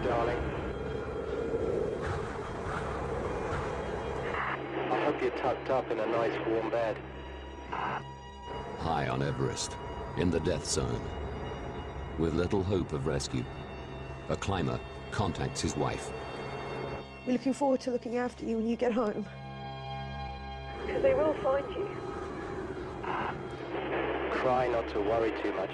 darling. I hope you're tucked up in a nice warm bed. High on Everest, in the death zone, with little hope of rescue, a climber contacts his wife. We're looking forward to looking after you when you get home. Because they will find you. Try not to worry too much.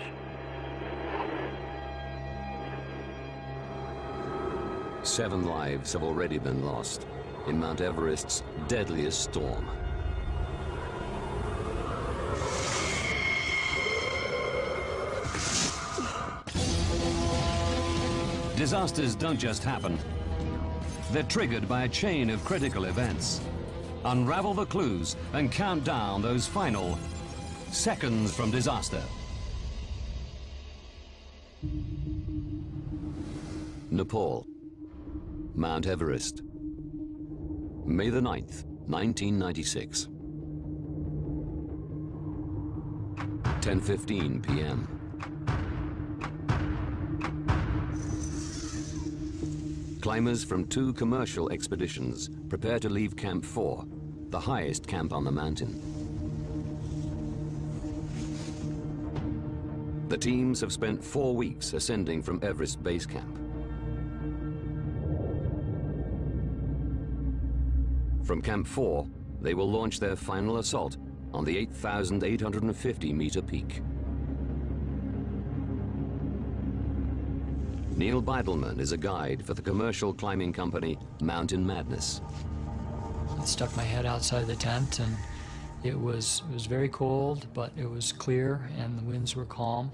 Seven lives have already been lost in Mount Everest's deadliest storm. Disasters don't just happen. They're triggered by a chain of critical events. Unravel the clues and count down those final seconds from disaster. Nepal, Mount Everest, May the 9th, 1996. 10:15 p.m. Climbers from two commercial expeditions prepare to leave Camp 4, the highest camp on the mountain. The teams have spent 4 weeks ascending from Everest Base Camp. From Camp 4, they will launch their final assault on the 8,850-meter peak. Neil Beidelman is a guide for the commercial climbing company Mountain Madness. I stuck my head outside the tent, and it was very cold, but it was clear and the winds were calm.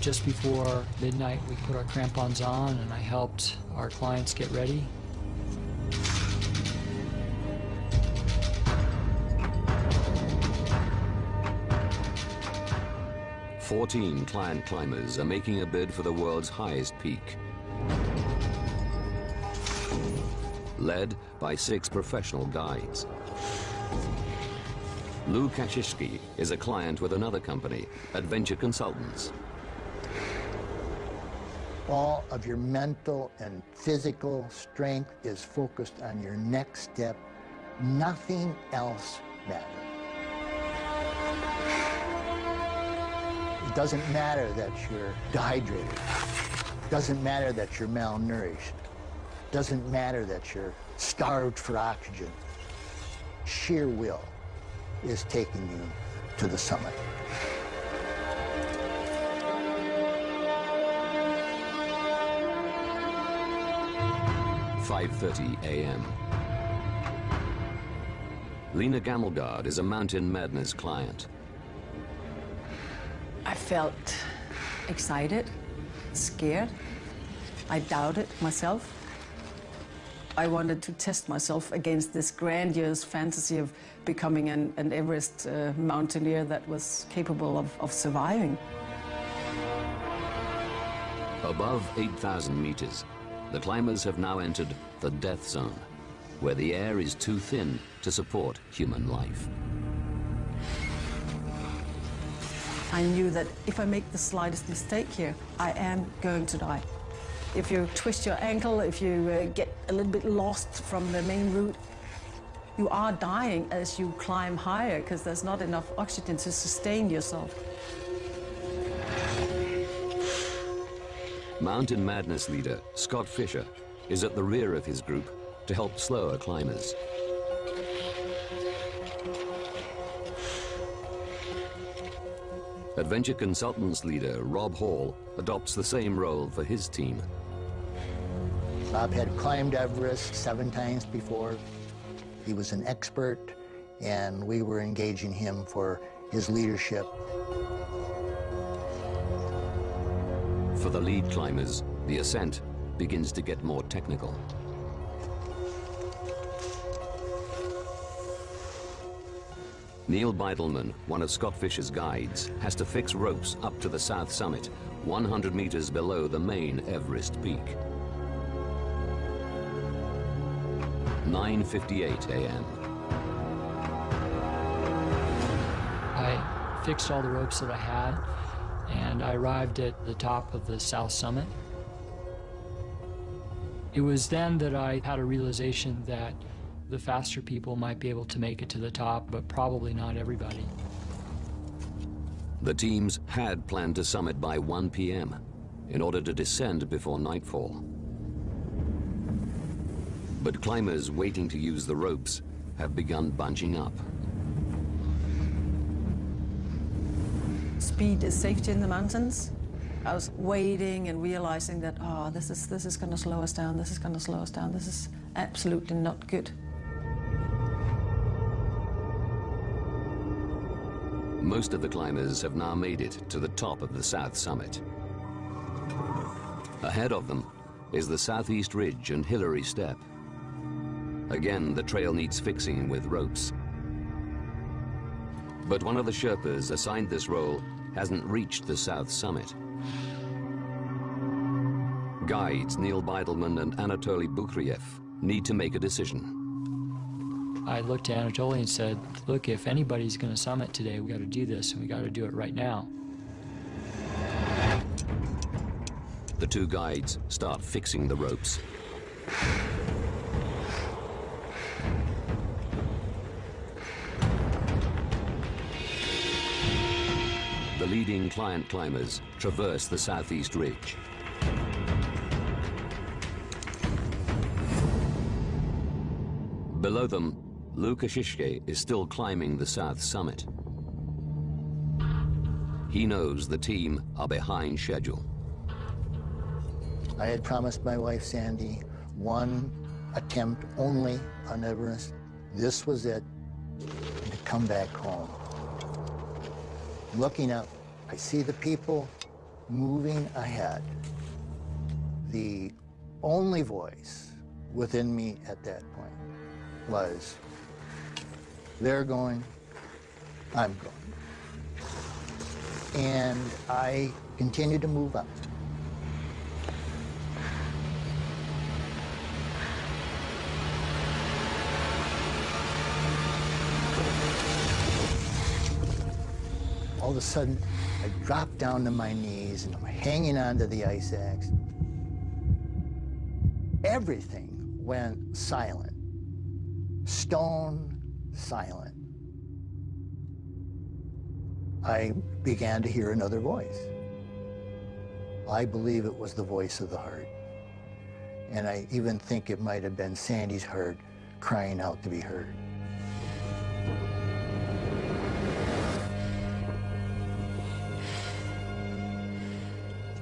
Just before midnight, we put our crampons on and I helped our clients get ready. "14 client climbers are making a bid for the world's highest peak. Led by 6 professional guides. Lou Kachishki is a client with another company, Adventure Consultants. All of your mental and physical strength is focused on your next step. Nothing else matters. It doesn't matter that you're dehydrated. It doesn't matter that you're malnourished. It doesn't matter that you're starved for oxygen. Sheer will is taking you to the summit. "5:30 a.m. Lena Gamelgard is a Mountain Madness client. I felt excited, scared. I doubted myself. I wanted to test myself against this grandiose fantasy of becoming an Everest mountaineer that was capable of surviving. Above 8,000 meters, the climbers have now entered the death zone, where the air is too thin to support human life. I knew that if I make the slightest mistake here, I am going to die. If you twist your ankle, if you get a little bit lost from the main route, you are dying as you climb higher because there's not enough oxygen to sustain yourself. Mountain Madness leader Scott Fisher is at the rear of his group to help slower climbers. Adventure Consultants leader Rob Hall adopts the same role for his team. Bob had climbed Everest 7 times before. He was an expert, and we were engaging him for his leadership. For the lead climbers, the ascent begins to get more technical. Neil Beidelman, one of Scott Fisher's guides, has to fix ropes up to the south summit, 100 meters below the main Everest peak. 9:58 a.m. I fixed all the ropes that I had, and I arrived at the top of the south summit. It was then that I had a realization that the faster people might be able to make it to the top, but probably not everybody. The teams had planned to summit by 1 p.m. in order to descend before nightfall. But climbers waiting to use the ropes have begun bunching up. Speed is safety in the mountains. I was waiting and realizing that, this is going to slow us down, this is going to slow us down, this is absolutely not good. Most of the climbers have now made it to the top of the south summit. Ahead of them is the Southeast Ridge and Hillary Step. Again, the trail needs fixing with ropes. But one of the Sherpas assigned this role hasn't reached the south summit. Guides Neil Beidelman and Anatoly Bukhriev need to make a decision. I looked at Anatoly and said, look, if anybody's going to summit today, we got to do this, and we got to do it right now. The two guides start fixing the ropes. The leading client climbers traverse the Southeast Ridge. Below them, Lukashishke is still climbing the south summit. He knows the team are behind schedule. I had promised my wife, Sandy, one attempt only on Everest. This was it, and to come back home. Looking up, I see the people moving ahead. The only voice within me at that point was, they're going, I'm going. And I continued to move up. All of a sudden, I dropped down to my knees and I'm hanging onto the ice axe. Everything went silent. Stone silent. I began to hear another voice. I believe it was the voice of the heart. And I even think it might have been Sandy's heart crying out to be heard.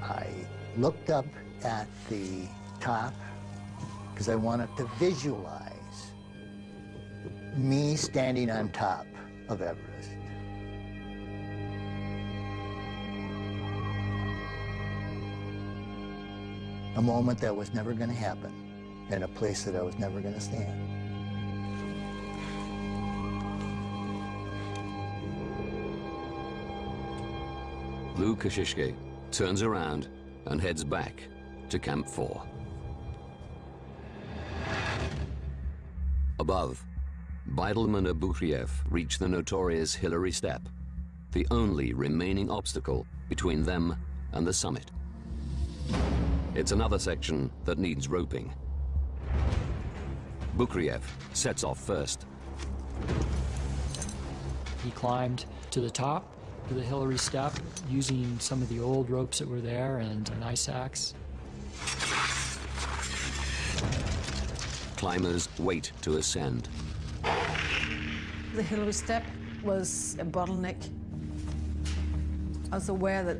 I looked up at the top because I wanted to visualize me standing on top of Everest. A moment that was never going to happen, in a place that I was never going to stand. Lukashishke turns around and heads back to Camp 4. Above, Beidelman and Bukhriev reach the notorious Hillary Step, the only remaining obstacle between them and the summit. It's another section that needs roping. Bukhriev sets off first. He climbed to the top of the Hillary Step using some of the old ropes that were there and an ice axe. Climbers wait to ascend. The Hillary Step was a bottleneck. I was aware that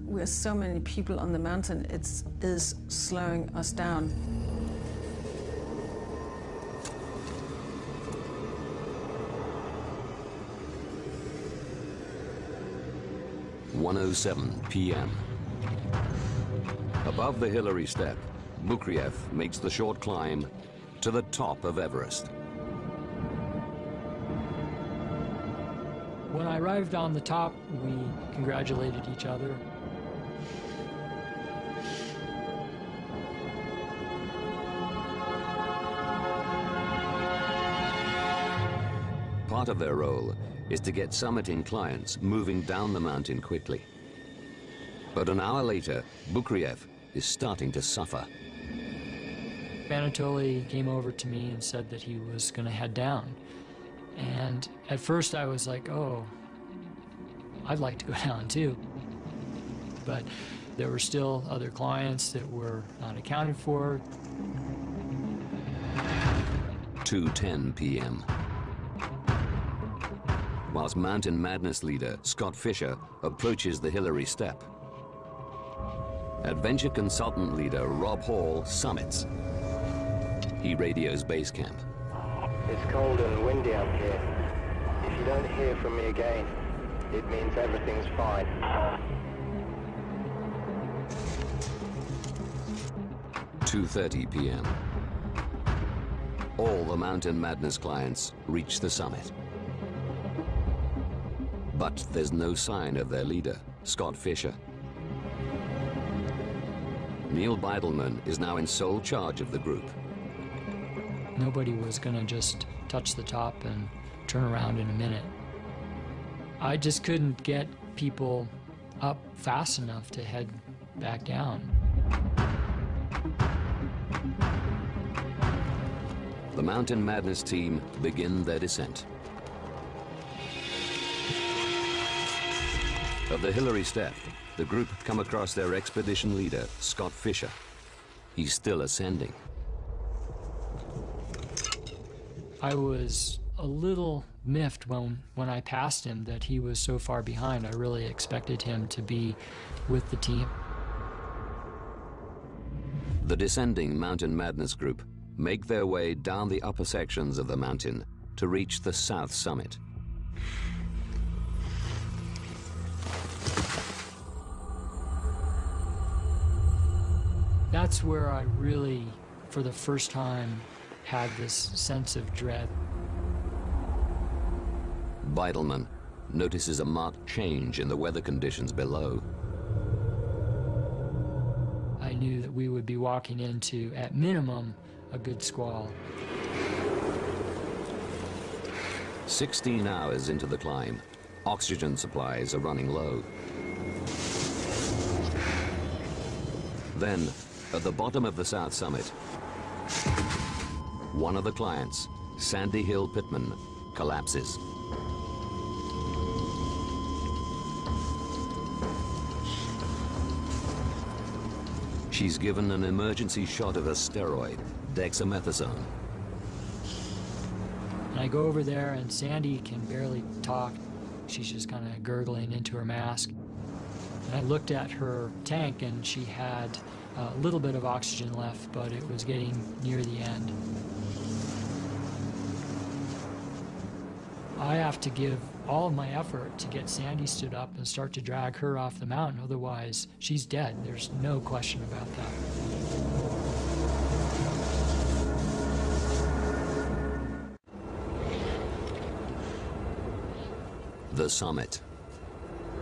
we're so many people on the mountain, it is slowing us down. (1:07 p.m.) Above the Hillary Step, Bukhriev makes the short climb to the top of Everest. When I arrived on the top, we congratulated each other. Part of their role is to get summiting clients moving down the mountain quickly. But an hour later, Bukriev is starting to suffer. Anatoly came over to me and said that he was going to head down. And at first I was like, oh, I'd like to go down too. But there were still other clients that were not accounted for. 2:10 p.m. Whilst Mountain Madness leader Scott Fisher approaches the Hillary Step, adventure consultant leader Rob Hall summits. He radios base camp. It's cold and windy up here. If you don't hear from me again, it means everything's fine. 2:30 p.m. All the Mountain Madness clients reach the summit. But there's no sign of their leader, Scott Fisher. Neil Beidelman is now in sole charge of the group. Nobody was going to just touch the top and turn around in a minute. I just couldn't get people up fast enough to head back down. The Mountain Madness team begin their descent. At the Hillary Step, the group come across their expedition leader, Scott Fisher. He's still ascending. I was a little miffed when I passed him that he was so far behind. I really expected him to be with the team. The descending Mountain Madness group make their way down the upper sections of the mountain to reach the south summit. That's where I really, for the first time, had this sense of dread. Beidelman notices a marked change in the weather conditions below. I knew that we would be walking into, at minimum, a good squall. 16 hours into the climb, oxygen supplies are running low. Then, at the bottom of the south summit, one of the clients, Sandy Hill Pittman, collapses. She's given an emergency shot of a steroid, dexamethasone. And I go over there and Sandy can barely talk. She's just kind of gurgling into her mask. And I looked at her tank and she had a little bit of oxygen left, but it was getting near the end. I have to give all of my effort to get Sandy stood up and start to drag her off the mountain, otherwise she's dead. There's no question about that. The summit.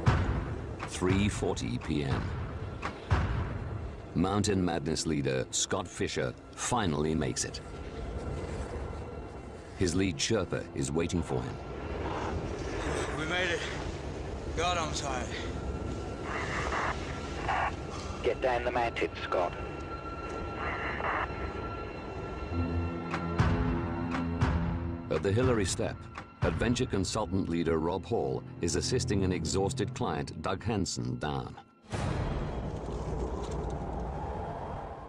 3:40 p.m. Mountain Madness leader Scott Fisher finally makes it. His lead Sherpa is waiting for him. We made it. God, I'm tired. Get down the mountain, Scott. At the Hillary Step, adventure consultant leader Rob Hall is assisting an exhausted client, Doug Hansen, down.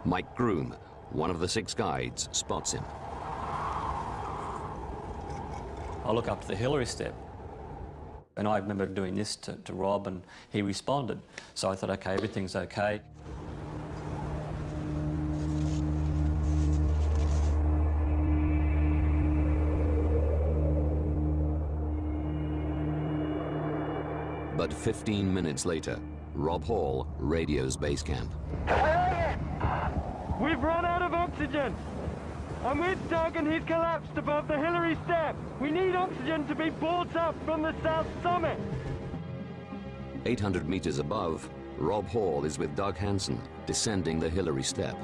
Mike Groom, one of the 6 guides, spots him. I look up to the Hillary Step, and I remember doing this to Rob, and he responded. So I thought, okay, everything's okay. But 15 minutes later, Rob Hall radios base camp. We've run out of oxygen. I'm with Doug and he's collapsed above the Hillary Step. We need oxygen to be brought up from the south summit. 800 meters above, Rob Hall is with Doug Hansen, descending the Hillary Step.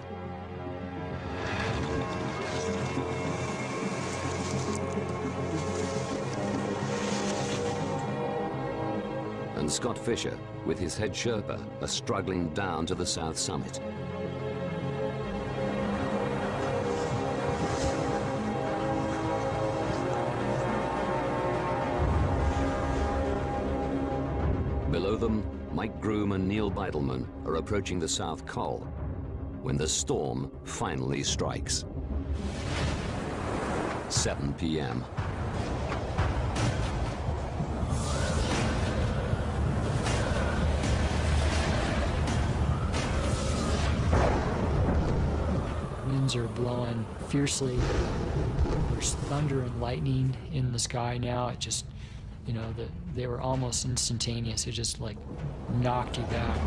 and Scott Fisher, with his head Sherpa, are struggling down to the south summit. Below them, Mike Groom and Neil Beidelman are approaching the South Col when the storm finally strikes. 7 p.m. Winds are blowing fiercely. There's thunder and lightning in the sky now. It just, you know, they were almost instantaneous. It just like knocked you back.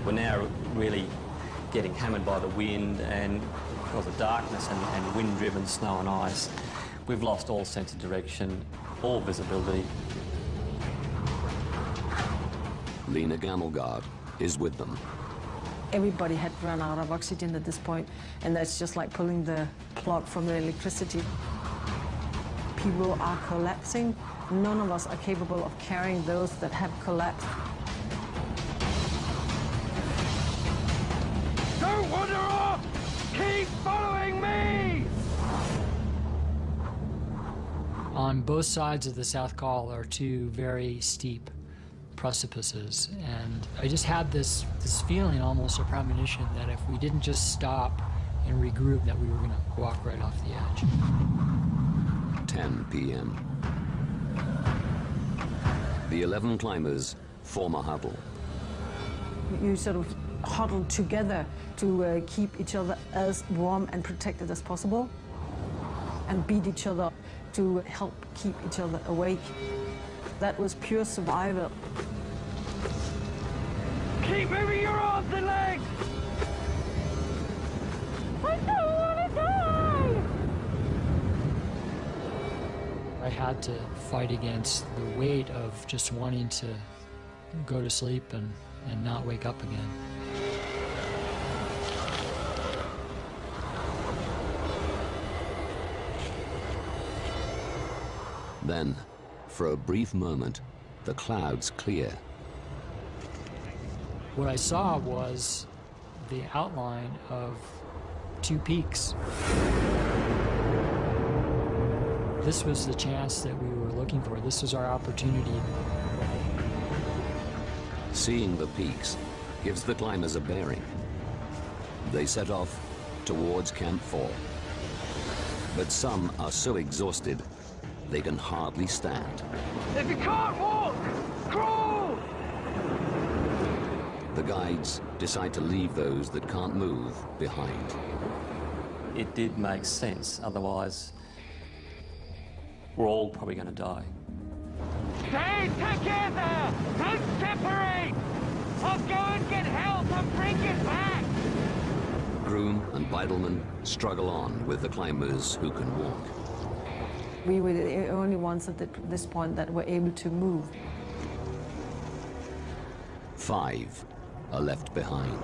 We're now really getting hammered by the wind, and because of darkness and wind-driven snow and ice, we've lost all sense of direction, all visibility. Lena Gammelgard is with them. Everybody had run out of oxygen at this point, and that's just like pulling the plug from the electricity. People are collapsing. None of us are capable of carrying those that have collapsed. Don't wander off! Keep following me! On both sides of the South Col are two very steep precipices, and I just had this feeling, almost a premonition, that if we didn't just stop and regroup, that we were going to walk right off the edge. 10 p.m. The 11 climbers form a huddle. You sort of huddle together to keep each other as warm and protected as possible, and beat each other to help keep each other awake. That was pure survival. Keep moving your arms and legs! I don't want to die! I had to fight against the weight of just wanting to go to sleep and not wake up again. Then, for a brief moment, the clouds clear. What I saw was the outline of two peaks. This was the chance that we were looking for. This was our opportunity. Seeing the peaks gives the climbers a bearing. They set off towards Camp 4. But some are so exhausted they can hardly stand. If you can't walk, crawl! The guides decide to leave those that can't move behind. It did make sense, otherwise we're all probably going to die. Stay together! Don't separate! I'll go and get help and bring it back! Groom and Beidelman struggle on with the climbers who can walk. We were the only ones at this point that were able to move. 5 are left behind.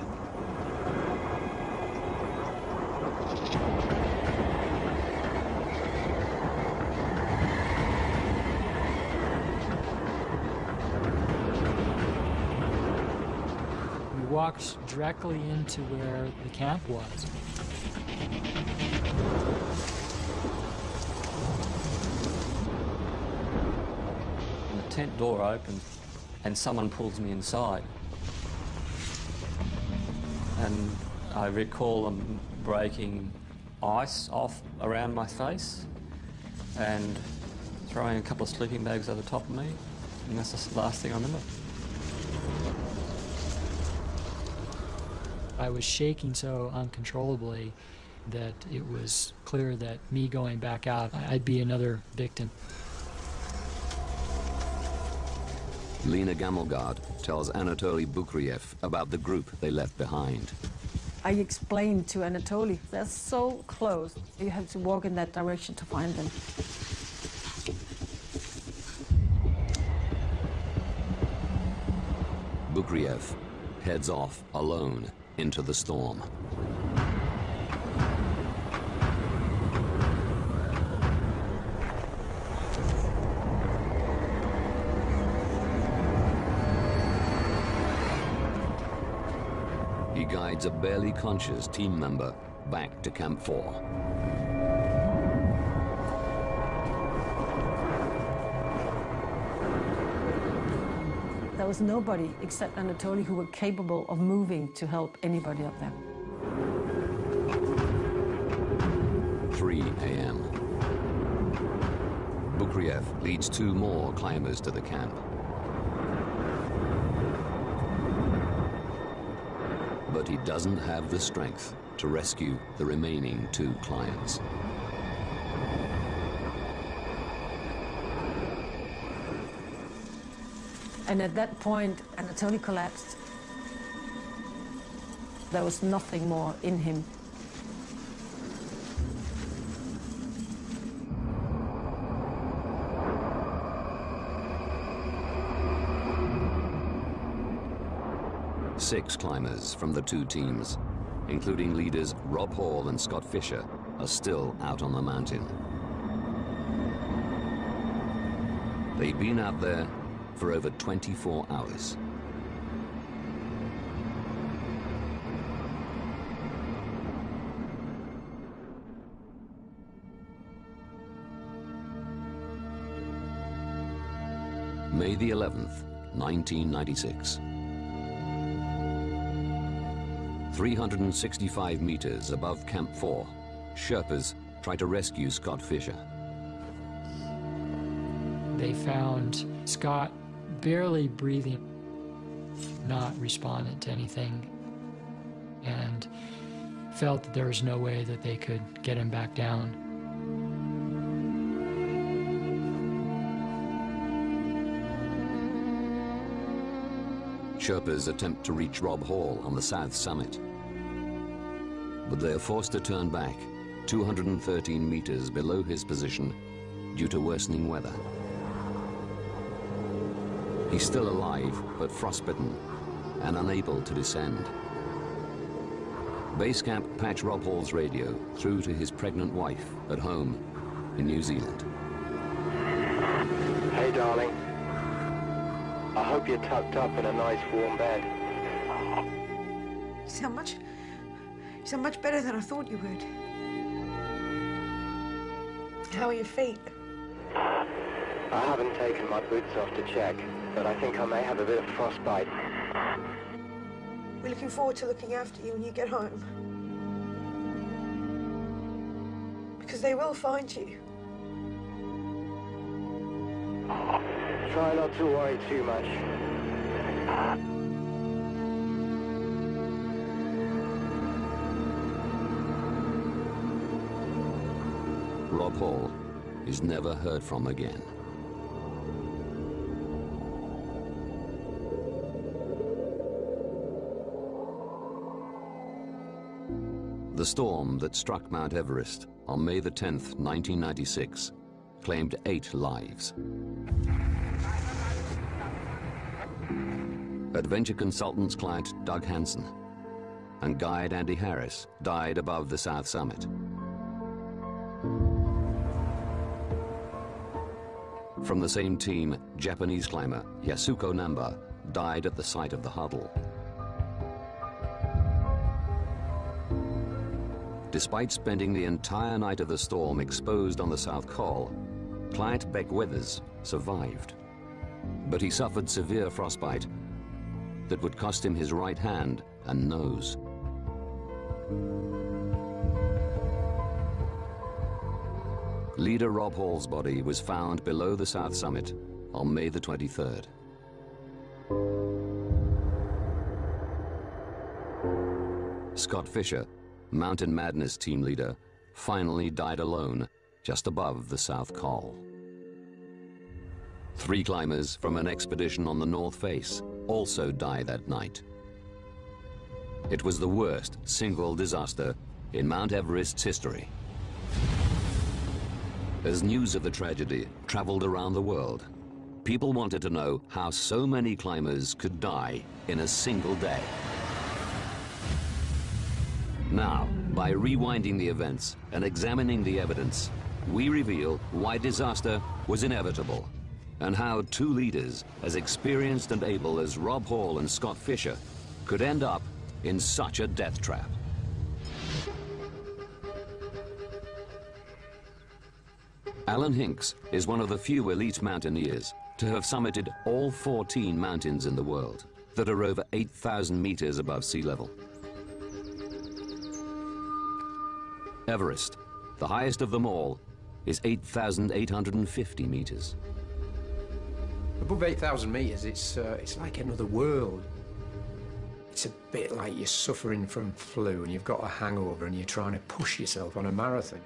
We walked directly into where the camp was. And the tent door opens and someone pulls me inside. And I recall them breaking ice off around my face and throwing a couple of sleeping bags over the top of me. And that's the last thing I remember. I was shaking so uncontrollably that it was clear that me going back out, I'd be another victim. Lena Gammelgard tells Anatoly Bukriev about the group they left behind. I explained to Anatoly, they're so close. You have to walk in that direction to find them. Bukriev heads off alone into the storm. guides a barely conscious team member back to Camp 4. There was nobody except Anatoly who were capable of moving to help anybody up there. 3 a.m. Bukriev leads 2 more climbers to the camp. But he doesn't have the strength to rescue the remaining 2 clients. And at that point, Anatoly collapsed. There was nothing more in him. Six climbers from the 2 teams, including leaders Rob Hall and Scott Fisher, are still out on the mountain. They've been out there for over 24 hours. May the 11th, 1996. 365 meters above Camp 4, Sherpas try to rescue Scott Fisher. They found Scott barely breathing, not responding to anything, and felt that there was no way that they could get him back down. Sherpas attempt to reach Rob Hall on the south summit, but they are forced to turn back 213 meters below his position due to worsening weather. He's still alive, but frostbitten and unable to descend. Base camp patch Rob Hall's radio through to his pregnant wife at home in New Zealand. Hey, darling. I hope you're tucked up in a nice warm bed. You sound much better than I thought you would. How are your feet? I haven't taken my boots off to check, but I think I may have a bit of frostbite. We're looking forward to looking after you when you get home. Because they will find you. Try not to worry too much. Rob Hall is never heard from again. The storm that struck Mount Everest on May the 10th, 1996, claimed 8 lives. Adventure Consultants client Doug Hansen and guide Andy Harris died above the south summit. From the same team, Japanese climber Yasuko Namba died at the site of the huddle. Despite spending the entire night of the storm exposed on the South Col, client Beck Withers survived. But he suffered severe frostbite that would cost him his right hand and nose. Leader Rob Hall's body was found below the south summit on May the 23rd. Scott Fisher, Mountain Madness team leader, finally died alone just above the South Col. 3 climbers from an expedition on the North Face also died that night. It was the worst single disaster in Mount Everest's history. As news of the tragedy traveled around the world, people wanted to know how so many climbers could die in a single day. Now, by rewinding the events and examining the evidence, we reveal why disaster was inevitable and how 2 leaders as experienced and able as Rob Hall and Scott Fisher could end up in such a death trap. Alan Hinks is one of the few elite mountaineers to have summited all 14 mountains in the world that are over 8,000 meters above sea level. Everest, the highest of them all, is 8,850 meters. Above 8,000 meters, it's like another world. It's a bit like you're suffering from flu and you've got a hangover and you're trying to push yourself on a marathon.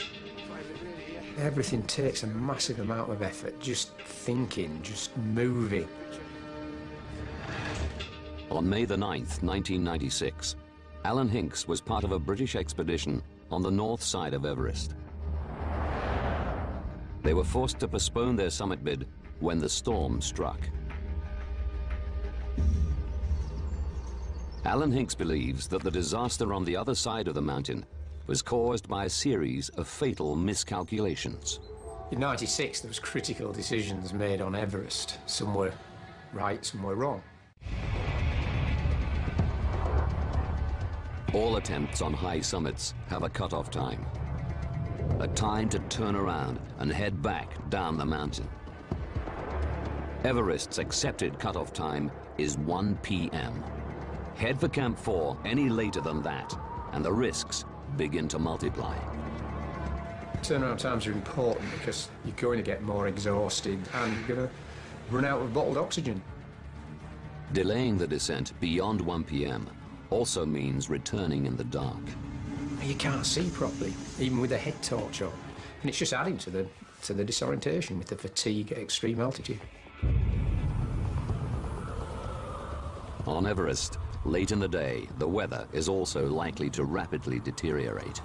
Everything takes a massive amount of effort, just thinking, just moving. On May the 9th, 1996, Alan Hinks was part of a British expedition on the north side of Everest. They were forced to postpone their summit bid when the storm struck. Alan Hinks believes that the disaster on the other side of the mountain was caused by a series of fatal miscalculations. In '96, there was critical decisions made on Everest. Some were right, some were wrong. All attempts on high summits have a cutoff time. A time to turn around and head back down the mountain. Everest's accepted cutoff time is 1 p.m. Head for Camp 4 any later than that, and the risks begin to multiply. Turnaround times are important because you're going to get more exhausted and you're going to run out of bottled oxygen. Delaying the descent beyond 1 p.m. also means returning in the dark. You can't see properly, even with a head torch on. And it's just adding to the disorientation with the fatigue at extreme altitude. On Everest, late in the day, the weather is also likely to rapidly deteriorate.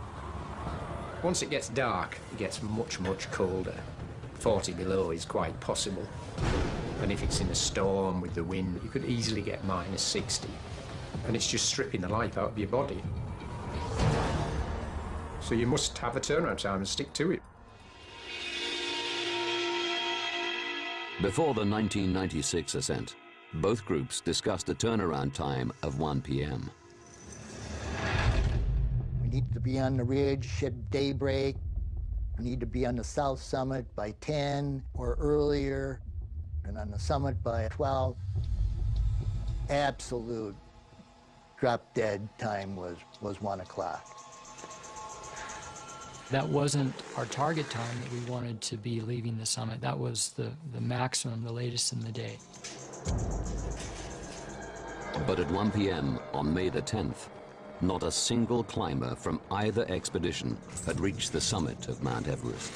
Once it gets dark, it gets much, much colder. 40 below is quite possible. And if it's in a storm with the wind, you could easily get minus 60. And it's just stripping the life out of your body. So you must have a turnaround time and stick to it. Before the 1996 ascent, both groups discussed a turnaround time of 1 p.m. We need to be on the ridge at daybreak. We need to be on the south summit by 10 or earlier, and on the summit by 12. Absolute drop-dead time was 1 o'clock. That wasn't our target time that we wanted to be leaving the summit. That was the maximum, the latest in the day. But at 1 p.m. on May the 10th, not a single climber from either expedition had reached the summit of Mount Everest.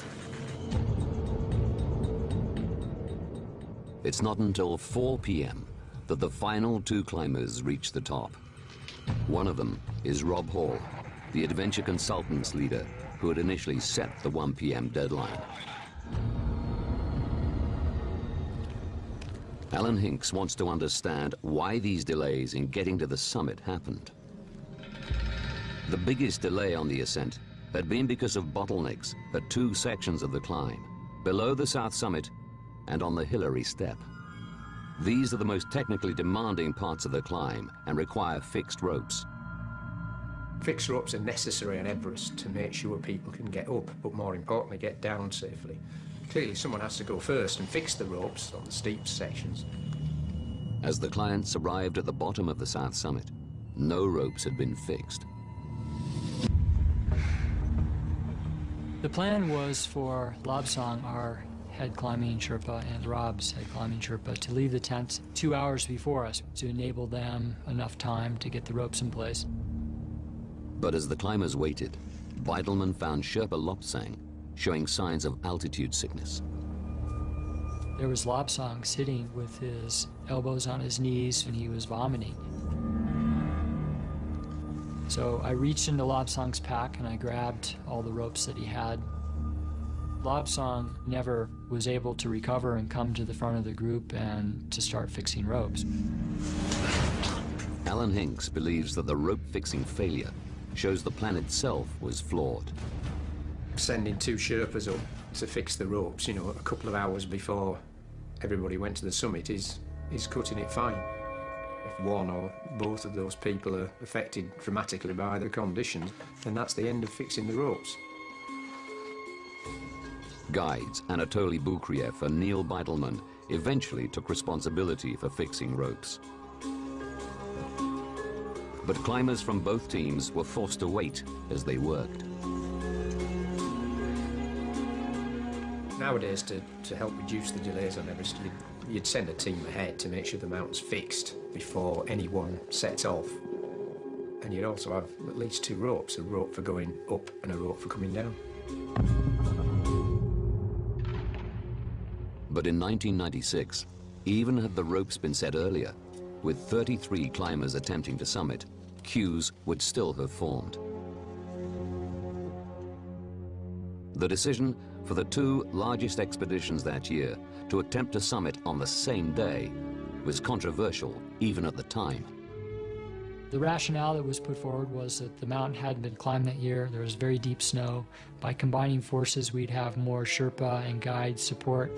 It's not until 4 p.m. that the final 2 climbers reach the top. One of them is Rob Hall, the adventure consultants leader who had initially set the 1 p.m. deadline. Alan Hinks wants to understand why these delays in getting to the summit happened. The biggest delay on the ascent had been because of bottlenecks at 2 sections of the climb, below the south summit and on the Hillary Step. These are the most technically demanding parts of the climb and require fixed ropes. Fixed ropes are necessary on Everest to make sure people can get up, but more importantly, get down safely. Clearly, someone has to go first and fix the ropes on the steep sections. As the clients arrived at the bottom of the south summit, no ropes had been fixed. The plan was for Lobsang, our head climbing Sherpa, and Rob's head climbing Sherpa to leave the tent 2 hours before us to enable them enough time to get the ropes in place. But as the climbers waited, Weidelman found Sherpa Lobsang showing signs of altitude sickness. There was Lobsang sitting with his elbows on his knees and he was vomiting. So I reached into Lobsang's pack and I grabbed all the ropes that he had. Lobsang never was able to recover and come to the front of the group and to start fixing ropes. Alan Hinks believes that the rope-fixing failure shows the plan itself was flawed. Sending 2 Sherpas up to fix the ropes, you know, a couple of hours before everybody went to the summit is cutting it fine. If one or both of those people are affected dramatically by the conditions, then that's the end of fixing the ropes. Guides Anatoly Bukriev and Neil Beitelman eventually took responsibility for fixing ropes. But climbers from both teams were forced to wait as they worked. Nowadays, to help reduce the delays on Everest, you'd send a team ahead to make sure the mountain's fixed before anyone sets off. And you'd also have at least 2 ropes, a rope for going up and a rope for coming down. But in 1996, even had the ropes been set earlier, with 33 climbers attempting to summit, queues would still have formed. The decision for the 2 largest expeditions that year to attempt to summit on the same day was controversial even at the time. The rationale that was put forward was that the mountain hadn't been climbed that year. There was very deep snow. By combining forces, we'd have more Sherpa and guide support.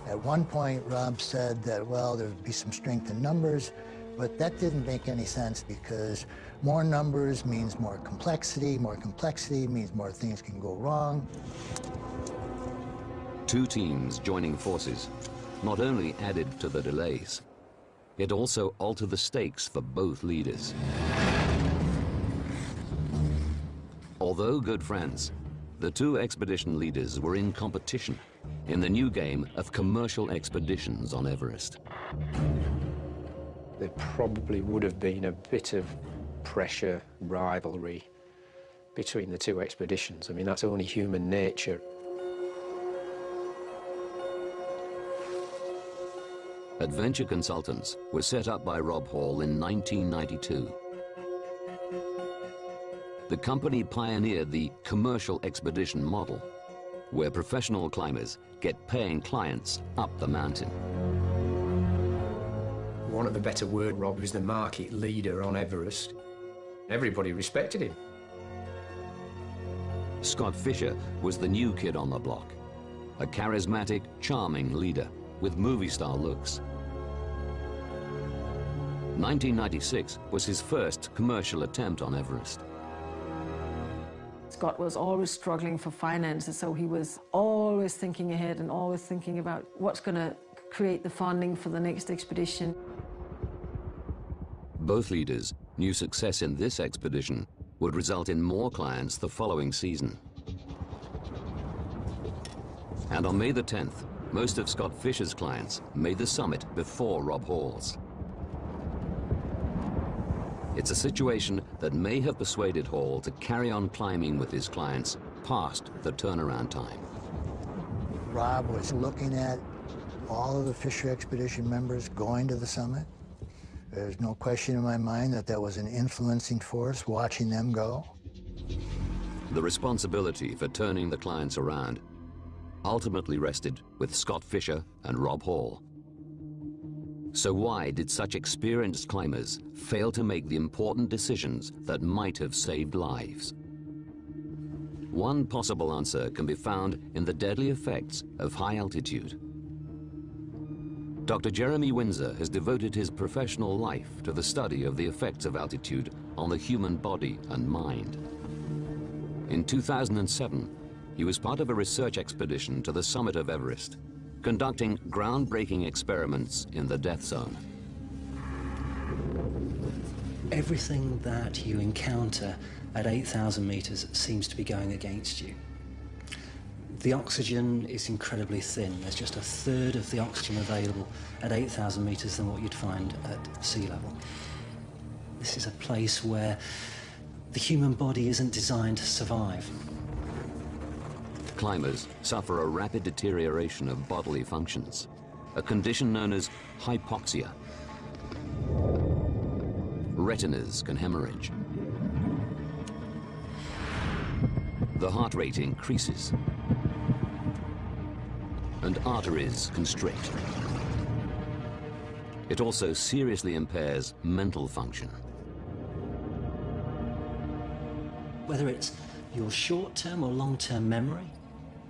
At one point, Rob said that, well, there'd be some strength in numbers, but that didn't make any sense because more numbers means more complexity means more things can go wrong. 2 teams joining forces not only added to the delays, it also altered the stakes for both leaders. Although good friends, the 2 expedition leaders were in competition in the new game of commercial expeditions on Everest. There probably would have been a bit of pressure, rivalry between the 2 expeditions. I mean, that's only human nature. Adventure Consultants was set up by Rob Hall in 1992. The company pioneered the commercial expedition model, where professional climbers get paying clients up the mountain. Want of a better word, Rob was the market leader on Everest. Everybody respected him. Scott Fisher was the new kid on the block, a charismatic, charming leader with movie-star looks. 1996 was his first commercial attempt on Everest. Scott was always struggling for finances, so he was always thinking ahead and always thinking about what's going to create the funding for the next expedition. Both leaders knew success in this expedition would result in more clients the following season. And on May the 10th, most of Scott Fisher's clients made the summit before Rob Hall's. It's a situation that may have persuaded Hall to carry on climbing with his clients past the turnaround time. Rob was looking at all of the Fisher expedition members going to the summit. There's no question in my mind that that was an influencing force, watching them go. The responsibility for turning the clients around ultimately rested with Scott Fisher and Rob Hall. So why did such experienced climbers fail to make the important decisions that might have saved lives? One possible answer can be found in the deadly effects of high altitude. Dr. Jeremy Windsor has devoted his professional life to the study of the effects of altitude on the human body and mind. In 2007, he was part of a research expedition to the summit of Everest, conducting groundbreaking experiments in the death zone. Everything that you encounter at 8,000 meters seems to be going against you. The oxygen is incredibly thin. There's just a third of the oxygen available at 8,000 meters than what you'd find at sea level. This is a place where the human body isn't designed to survive. Climbers suffer a rapid deterioration of bodily functions, a condition known as hypoxia. Retinas can hemorrhage. The heart rate increases, and arteries constrict. It also seriously impairs mental function. Whether it's your short-term or long-term memory,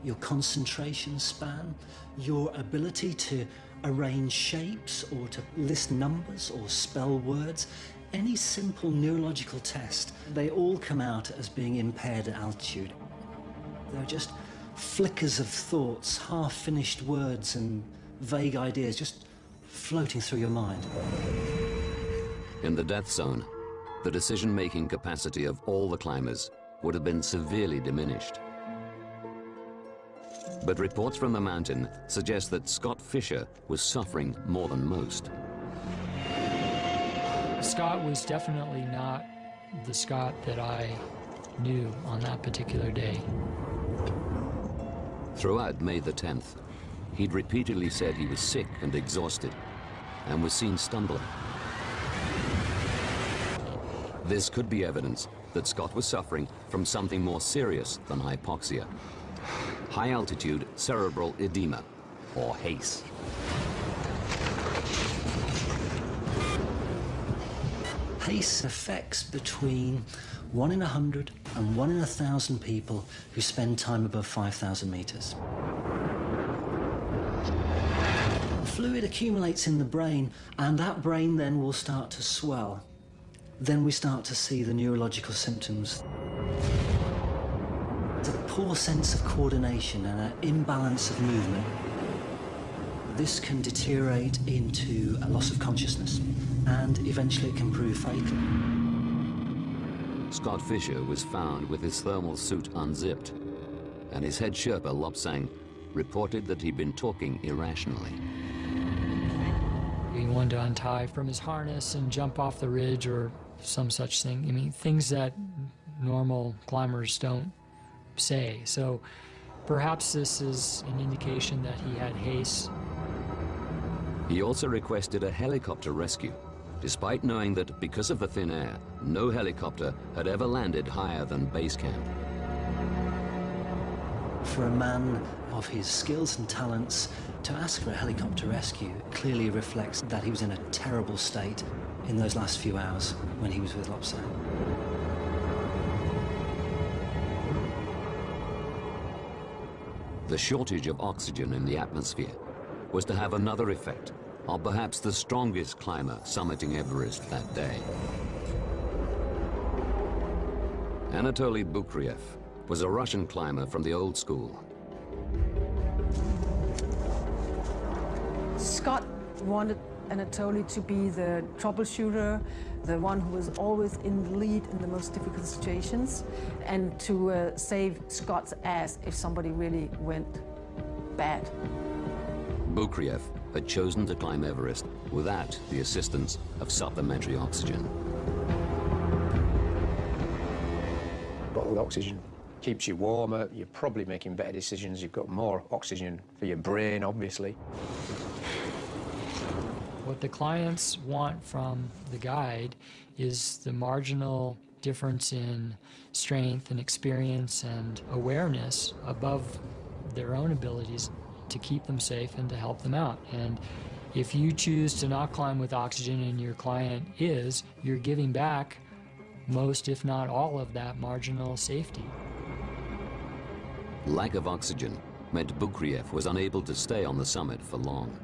your concentration span, your ability to arrange shapes or to list numbers or spell words, any simple neurological test, they all come out as being impaired at altitude. They're just flickers of thoughts, half-finished words and vague ideas just floating through your mind. In the death zone, the decision-making capacity of all the climbers would have been severely diminished. But reports from the mountain suggest that Scott Fisher was suffering more than most. Scott was definitely not the Scott that I knew on that particular day. Throughout May the 10th, he'd repeatedly said he was sick and exhausted and was seen stumbling. This could be evidence that Scott was suffering from something more serious than hypoxia: high-altitude cerebral edema, or HACE. HACE affects between 1 in 100 and 1 in 1,000 people who spend time above 5,000 meters. Fluid accumulates in the brain, and that brain then will start to swell. Then we start to see the neurological symptoms. It's a poor sense of coordination and an imbalance of movement. This can deteriorate into a loss of consciousness, and eventually it can prove fatal. Scott Fisher was found with his thermal suit unzipped, and his head Sherpa, Lobsang, reported that he'd been talking irrationally. He wanted to untie from his harness and jump off the ridge or some such thing. I mean, things that normal climbers don't say. So perhaps this is an indication that he had HACE. He also requested a helicopter rescue, despite knowing that because of the thin air, no helicopter had ever landed higher than base camp. For a man of his skills and talents, to ask for a helicopter rescue clearly reflects that he was in a terrible state in those last few hours when he was with Lobsang. The shortage of oxygen in the atmosphere was to have another effect on perhaps the strongest climber summiting Everest that day. Anatoly Bukriev was a Russian climber from the old school. Scott wanted Anatoly to be the troubleshooter, the one who was always in the lead in the most difficult situations, and to save Scott's ass if somebody really went bad. Bukriev had chosen to climb Everest without the assistance of supplementary oxygen. Bottled oxygen keeps you warmer, you're probably making better decisions, you've got more oxygen for your brain, obviously. What the clients want from the guide is the marginal difference in strength and experience and awareness above their own abilities to keep them safe and to help them out. And if you choose to not climb with oxygen and your client is, you're giving back most, if not all, of that marginal safety. Lack of oxygen meant Bukriev was unable to stay on the summit for long.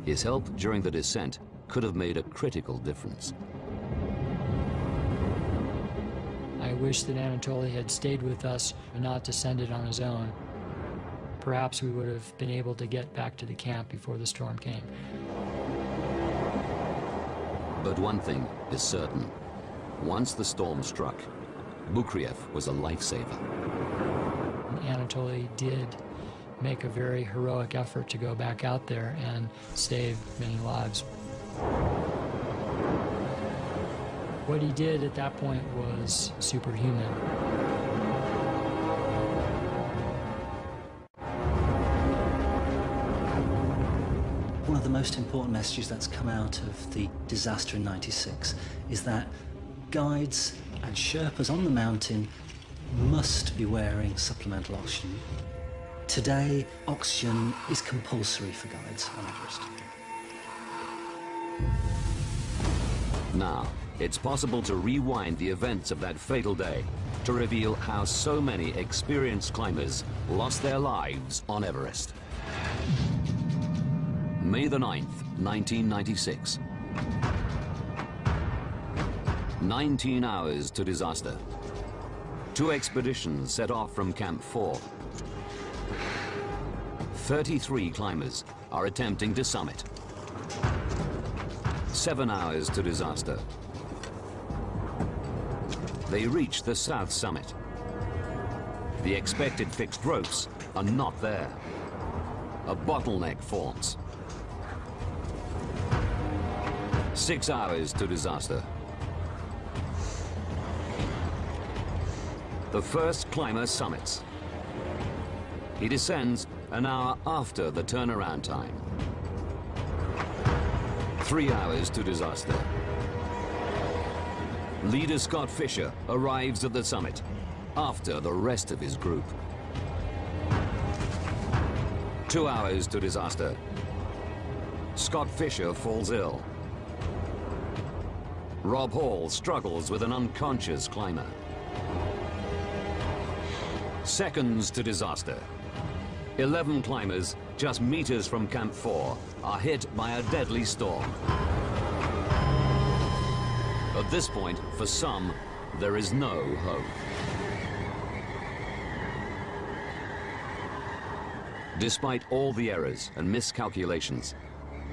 His help during the descent could have made a critical difference. I wish that Anatoly had stayed with us and not descended on his own. Perhaps we would have been able to get back to the camp before the storm came. But one thing is certain. Once the storm struck, Bukriev was a lifesaver. Anatoly did make a very heroic effort to go back out there and save many lives. What he did at that point was superhuman. One of the most important messages that's come out of the disaster in '96 is that guides and Sherpas on the mountain must be wearing supplemental oxygen. Today, oxygen is compulsory for guides on Everest. Now, it's possible to rewind the events of that fatal day to reveal how so many experienced climbers lost their lives on Everest. May the 9th, 1996. 19 hours to disaster. 2 expeditions set off from Camp 4. 33 climbers are attempting to summit. 7 hours to disaster. They reach the south summit. The expected fixed ropes are not there. A bottleneck forms. 6 hours to disaster. The first climber summits. He descends an hour after the turnaround time. 3 hours to disaster. Leader Scott Fisher arrives at the summit after the rest of his group. 2 hours to disaster. Scott Fisher falls ill. Rob Hall struggles with an unconscious climber. Seconds to disaster. 11 climbers, just meters from Camp 4, are hit by a deadly storm. At this point, for some, there is no hope. Despite all the errors and miscalculations,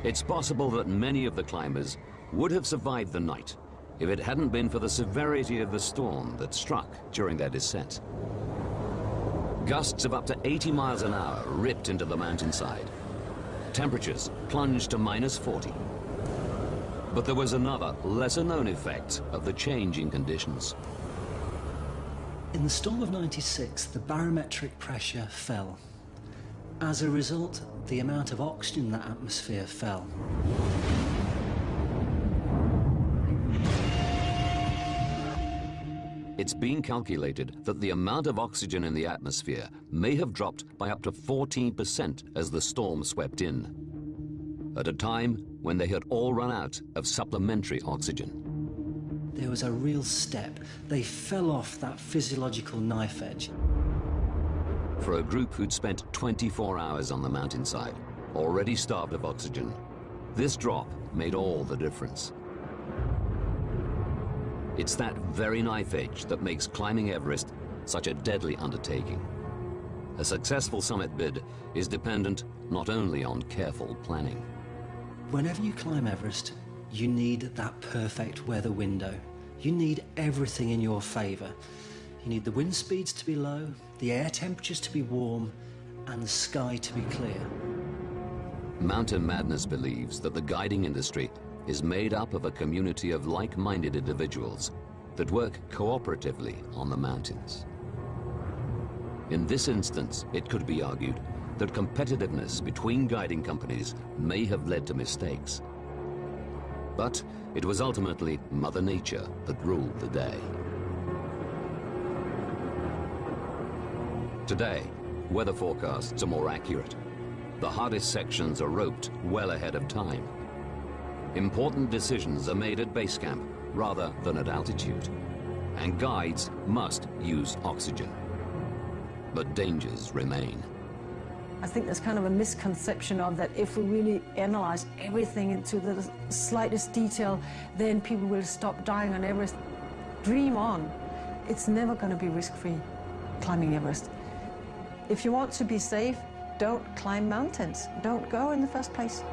it's possible that many of the climbers would have survived the night if it hadn't been for the severity of the storm that struck during their descent. Gusts of up to 80 miles an hour ripped into the mountainside. Temperatures plunged to -40. But there was another, lesser-known effect of the changing conditions. In the storm of '96, the barometric pressure fell. As a result, the amount of oxygen in the atmosphere fell. It's been calculated that the amount of oxygen in the atmosphere may have dropped by up to 14% as the storm swept in, at a time when they had all run out of supplementary oxygen. There was a real step. They fell off that physiological knife edge. For a group who'd spent 24 hours on the mountainside, already starved of oxygen, this drop made all the difference. It's that very knife edge that makes climbing Everest such a deadly undertaking. A successful summit bid is dependent not only on careful planning. Whenever you climb Everest, you need that perfect weather window. You need everything in your favor. You need the wind speeds to be low, the air temperatures to be warm, and the sky to be clear. Mountain Madness believes that the guiding industry is made up of a community of like-minded individuals that work cooperatively on the mountains. In this instance, it could be argued that competitiveness between guiding companies may have led to mistakes. But it was ultimately Mother Nature that ruled the day. Today, weather forecasts are more accurate. The hardest sections are roped well ahead of time. Important decisions are made at base camp rather than at altitude. And guides must use oxygen. But dangers remain. I think there's kind of a misconception of that if we really analyze everything into the slightest detail, then people will stop dying on Everest. Dream on. It's never going to be risk-free, climbing Everest. If you want to be safe, don't climb mountains. Don't go in the first place.